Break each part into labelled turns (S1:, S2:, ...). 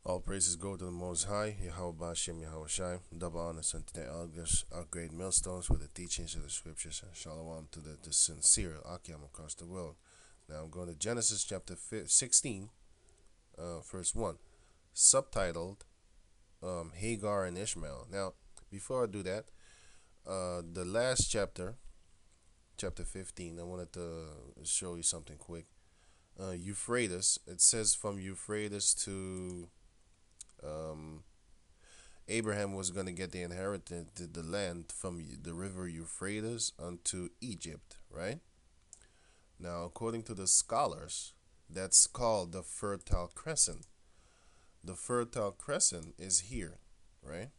S1: All praises go to the Most High, Yahweh Bashem, Yahweh Shai. Double honors unto the elders, our great millstones with the teachings of the scriptures. And shalom to the sincere Akim across the world. Now I'm going to Genesis chapter 16, verse 1, subtitled Hagar and Ishmael. Now, before I do that, the last chapter, chapter 15, I wanted to show you something quick. Euphrates, it says from Euphrates to um, Abraham was going to get the inheritance, the land from the river Euphrates unto Egypt, right? Now, according to the scholars, that's called the Fertile Crescent. The Fertile Crescent is here, right?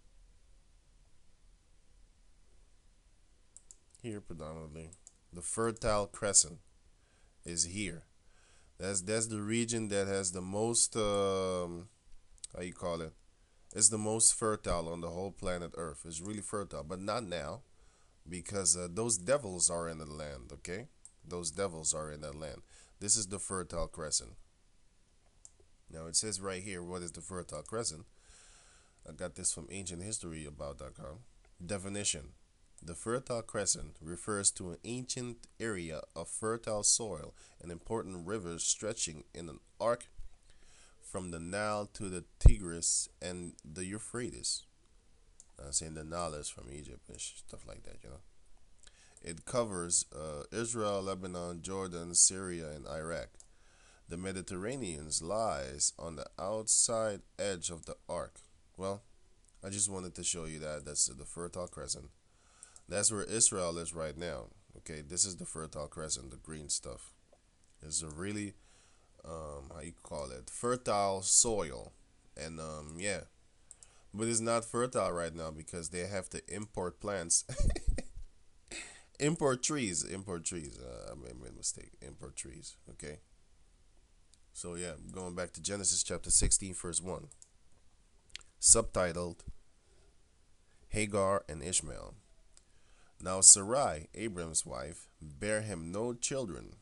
S1: Here predominantly. The Fertile Crescent is here. That's the region that has the most how you call it? It's the most fertile on the whole planet Earth. It's really fertile, but not now because those devils are in the land. Okay, those devils are in that land. This is the Fertile Crescent. Now it says right here, what is the Fertile Crescent? I got this from ancienthistoryabout.com. Definition: the Fertile Crescent refers to an ancient area of fertile soil and important rivers stretching in an arc from the Nile to the Tigris and the Euphrates. I'm saying the Nile is from Egypt and stuff like that, you know. It covers Israel, Lebanon, Jordan, Syria, and Iraq. The Mediterranean lies on the outside edge of the arc. Well, I just wanted to show you that. That's the Fertile Crescent. That's where Israel is right now. Okay, this is the Fertile Crescent, the green stuff. It's a really, how you call it, fertile soil. And yeah, but it's not fertile right now because they have to import plants. Import trees. I made a mistake. Import trees. Okay. So yeah, going back to Genesis chapter 16, verse 1, subtitled Hagar and Ishmael. Now Sarai, Abram's wife, bare him no children,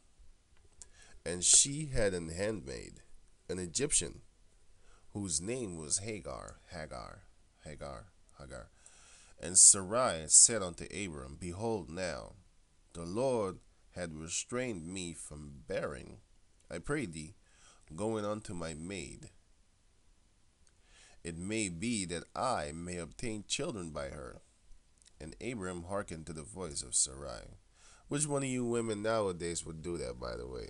S1: and she had an handmaid, an Egyptian, whose name was Hagar. And Sarai said unto Abram, Behold now, the Lord had restrained me from bearing. I pray thee, go in unto my maid. It may be that I may obtain children by her. And Abram hearkened to the voice of Sarai. Which one of you women nowadays would do that, by the way?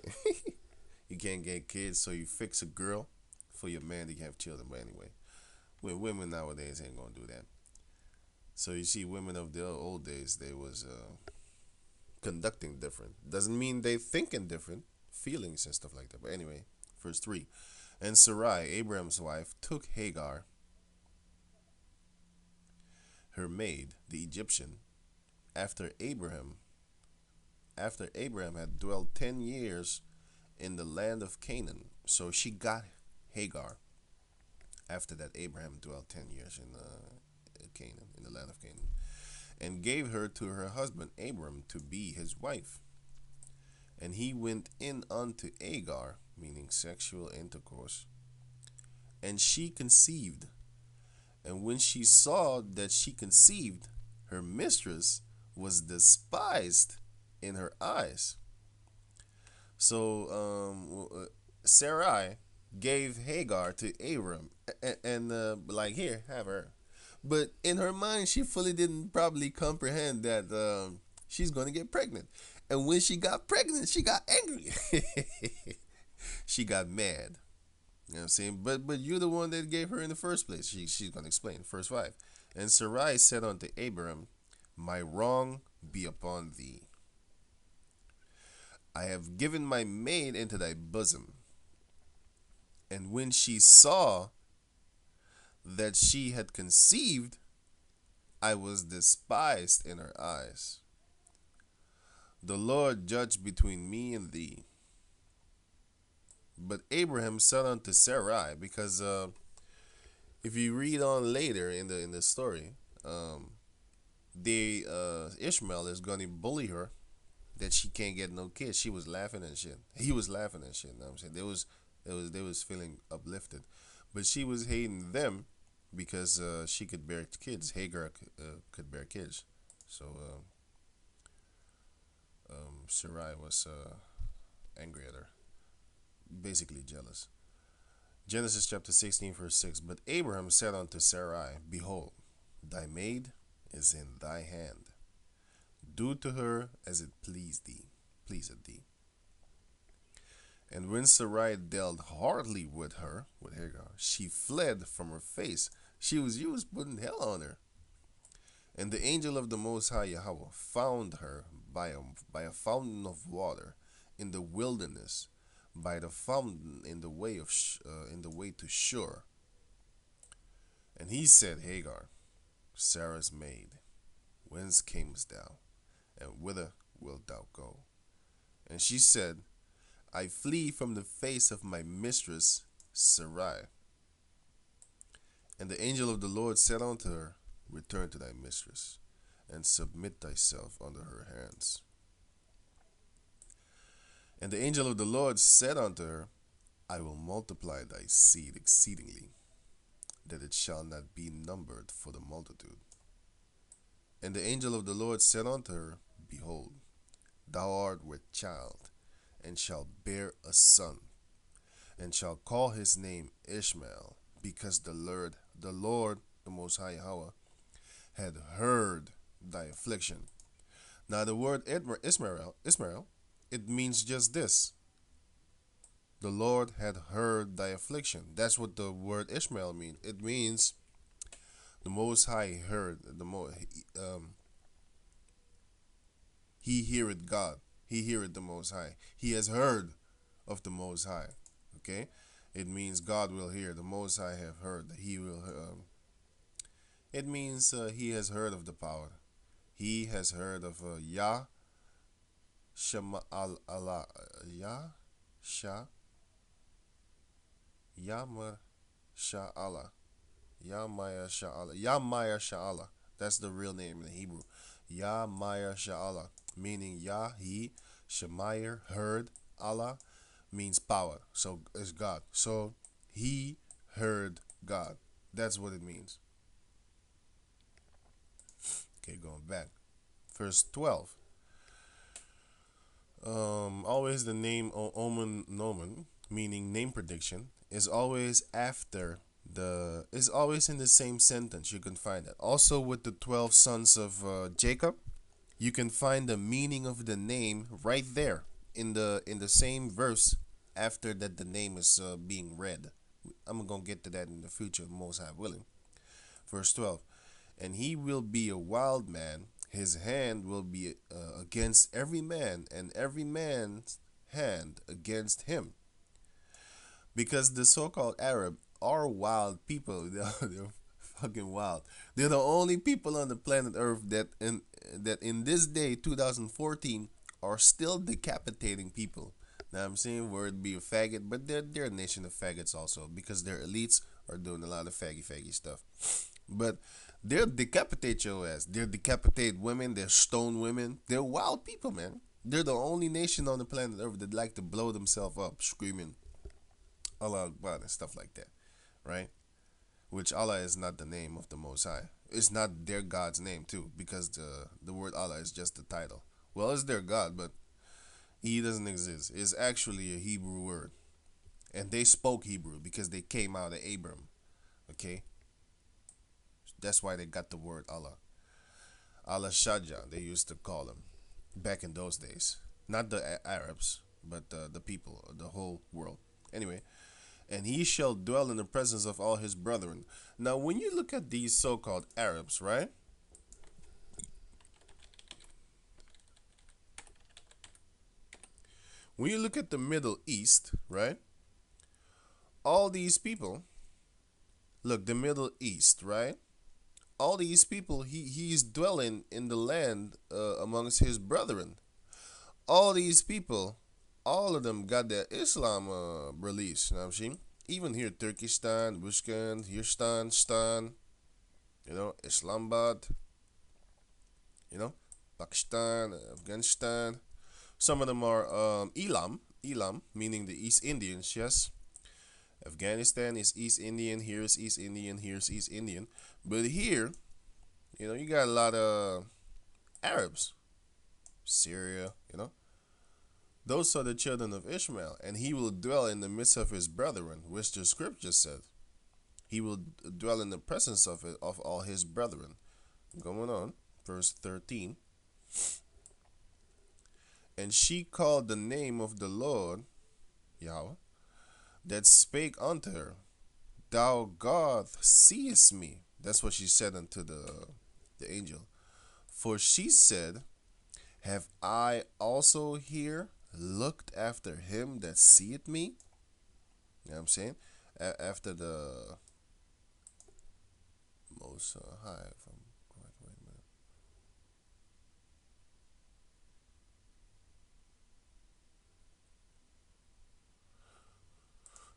S1: You can't get kids, so you fix a girl for your man to have children. But anyway, women nowadays ain't gonna do that. So you see, women of the old days, they was conducting different. Doesn't mean they thinking different, feelings and stuff like that. But anyway, verse 3. And Sarai, Abraham's wife, took Hagar, her maid, the Egyptian, after Abraham had dwelt 10 years in the land of Canaan. So she got Hagar after that Abraham dwelt 10 years in Canaan, in the land of Canaan, and gave her to her husband Abram to be his wife. And he went in unto Hagar, meaning sexual intercourse, and she conceived. And when she saw that she conceived, her mistress was despised in her eyes. So Sarai gave Hagar to Abram and like, here, have her. But in her mind, she fully didn't probably comprehend that she's going to get pregnant. And when she got pregnant, she got angry. She got mad. You know what I'm saying? But you're the one that gave her in the first place. She's going to explain. Verse 5. And Sarai said unto Abram, My wrong be upon thee. I have given my maid into thy bosom. And when she saw that she had conceived, I was despised in her eyes. The Lord judge between me and thee. But Abraham said unto Sarai, because if you read on later in the story, Ishmael is going to bully her that she can't get no kids. She was laughing and shit. He was laughing and shit. You know what I'm saying? They was feeling uplifted. but she was hating them because she could bear kids. Hagar could bear kids, so Sarai was angry at her, basically jealous. Genesis chapter 16, verse 6. But Abraham said unto Sarai, Behold, thy maid is in thy hand. Do to her as it pleaseth thee. And when Sarai dealt hardly with her, with Hagar, she fled from her face. You was putting hell on her. And the angel of the Most High Yahweh found her by a fountain of water in the wilderness, by the fountain in the way to Shur. And he said, Hagar, Sarah's maid, whence camest thou, and whither wilt thou go? And she said, I flee from the face of my mistress Sarai. And the angel of the Lord said unto her, Return to thy mistress, and submit thyself under her hands. And the angel of the Lord said unto her, I will multiply thy seed exceedingly, that it shall not be numbered for the multitude. And the angel of the Lord said unto her, Behold, thou art with child, and shalt bear a son, and shall call his name Ishmael, because the Lord, the Most High Yahweh, had heard thy affliction. Now the word Ishmael, it means just this. The Lord had heard thy affliction. That's what the word Ishmael means. It means the Most High heard. He heareth God. He heareth the Most High. He has heard of the Most High. Okay, it means God will hear. The Most High have heard. He will. It means he has heard of the power. He has heard of Yah Shema Allah Yah Shah Yamar Sha'ala Yamaya Sha'ala Yamaya Sha'ala. That's the real name in Hebrew. Yamaya Sha'ala, meaning Yah, he, Shemayer, heard, Allah means power. So it's God. So he heard God. That's what it means. Okay, going back. Verse 12. Always the name omen nomen, meaning name prediction, is always is always in the same sentence. You can find that. Also with the 12 sons of Jacob, you can find the meaning of the name right there in the same verse after that the name is being read. I'm gonna get to that in the future, most high willing. Verse 12. And he will be a wild man, his hand will be against every man, and every man's hand against him. Because the so-called Arab are wild people. They're fucking wild. They're the only people on the planet Earth that in this day, 2014, are still decapitating people. Now I'm saying word be a faggot, but they're a nation of faggots also, because their elites are doing a lot of faggy stuff. But they'll decapitate your ass. They'll decapitate women. They'll stone women. They're wild people, man. They're the only nation on the planet Earth that like to blow themselves up, screaming Allah Akbar and stuff like that, right? Which Allah is not the name of the Most High. It's not their God's name too, because the word Allah is just the title. Well, it's their God, but He doesn't exist. It's actually a Hebrew word, and they spoke Hebrew because they came out of Abram. Okay, that's why they got the word Allah. Allah Shaja, they used to call him back in those days. Not the Arabs, but the people, the whole world. Anyway, and he shall dwell in the presence of all his brethren. Now, when you look at these so-called Arabs, right? When you look at the Middle East, right? All these people, look, the Middle East, right? All these people, he's dwelling in the land amongst his brethren. All these people, all of them got their Islam release. You know what I'm saying? Even here, Turkestan, Bushkan, Hirstan, Stan, Islamabad, Pakistan, Afghanistan. Some of them are Elam, meaning the East Indians, yes. Afghanistan is East Indian. Here's East Indian. Here's East Indian. But here, you got a lot of Arabs, Syria. Those are the children of Ishmael, and he will dwell in the midst of his brethren, which the scripture said. He will dwell in the presence of all his brethren. Going on, verse 13. And she called the name of the Lord, Yahweh, that spake unto her, Thou God seest me. That's what she said unto the angel. For she said, Have I also here looked after him that seeth me? You know what I'm saying? After the Most High. If I'm correct, wait a minute.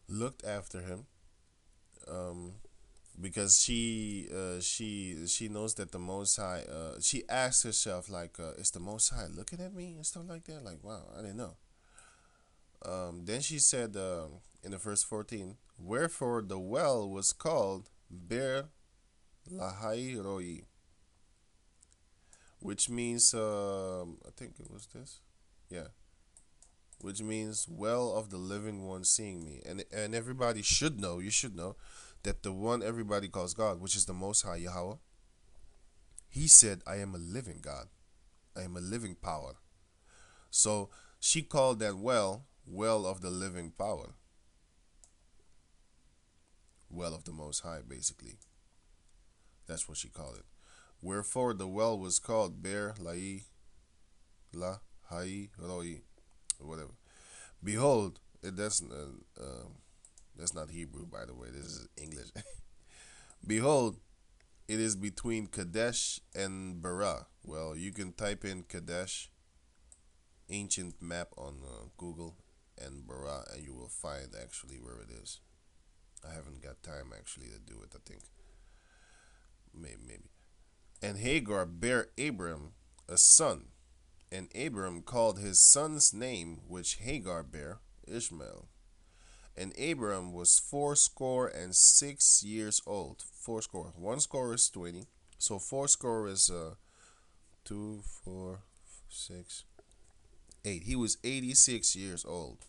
S1: Looked after him. Um, because she knows that the Most High. She asks herself like, is the Most High looking at me and stuff like that? Like, wow, I didn't know. Then she said in the verse 14, wherefore the well was called Ber Lahai Roi, which means I think it was this, yeah, which means well of the living one seeing me, and everybody should know. You should know that the one everybody calls God, which is the Most High Yahweh, He said, "I am a living God. I am a living power." So she called that well of the living power, well of the Most High, basically. That's what she called it. Wherefore the well was called Ber Lai La Hai Roi, or whatever. Behold, that's not Hebrew, by the way. This is English. Behold, it is between Kadesh and Barah. Well, you can type in Kadesh, ancient map on Google, and Barah, and you will find actually where it is. I haven't got time actually to do it. I think maybe. And Hagar bare Abram a son, and Abram called his son's name which Hagar bare Ishmael. And Abram was 86 years old. Fourscore. One score is 20. So fourscore is 2, 4, 6, 8. He was 86 years old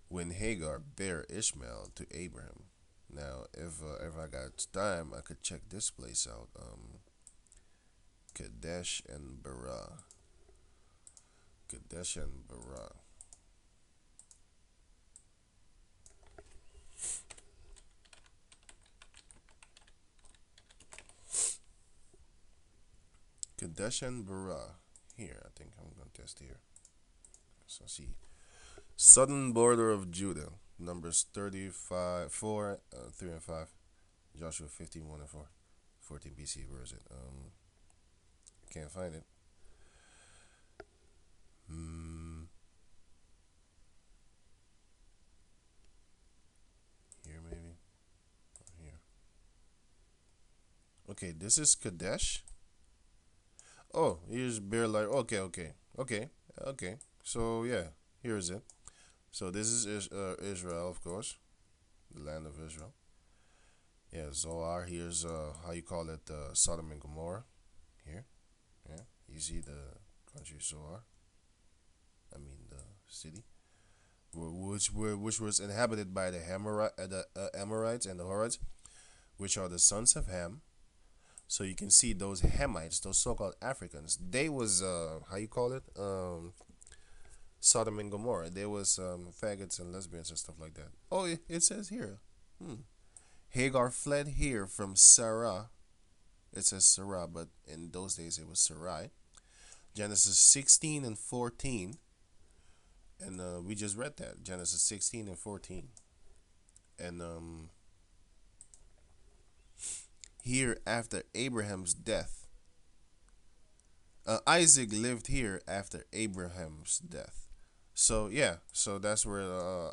S1: when Hagar bare Ishmael to Abraham. Now, if I got time, I could check this place out. Kadesh and Barah. Kadesh and Barah. Kadesh and Barah. Here, I think I'm going to test here. So see. Southern border of Judah. Numbers 35, 4, 3 and 5. Joshua 15, 1 and 4. 14 BC, where is it? Can't find it. Here maybe. Here. Okay, this is Kadesh. Oh, here's Bear Light. Okay. So yeah, here is it. So this is Israel, of course, the land of Israel. Yeah, Zoar. Here's how you call it, Sodom and Gomorrah. Here, yeah, you see the country Zoar. I mean the city, which was inhabited by the Amorites and the Horites, which are the sons of Ham. So you can see those Hamites, those so-called Africans. They was how you call it, Sodom and Gomorrah. There was faggots and lesbians and stuff like that. Oh, it says here. Hagar fled here from Sarah. It says Sarah, but in those days it was Sarai. Genesis 16 and 14. And we just read that. Genesis 16 and 14. And here after Abraham's death. Isaac lived here after Abraham's death. So yeah, so that's where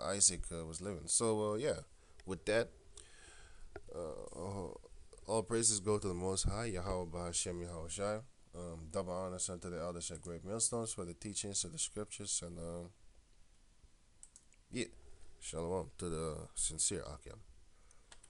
S1: Isaac was living. So yeah, with that, all praises go to the Most High, Yahweh Bahashem Yahweh Shai. Double honors unto the elders at Great Millstones for the teachings of the scriptures, and yeah. Shalom to the sincere Akim.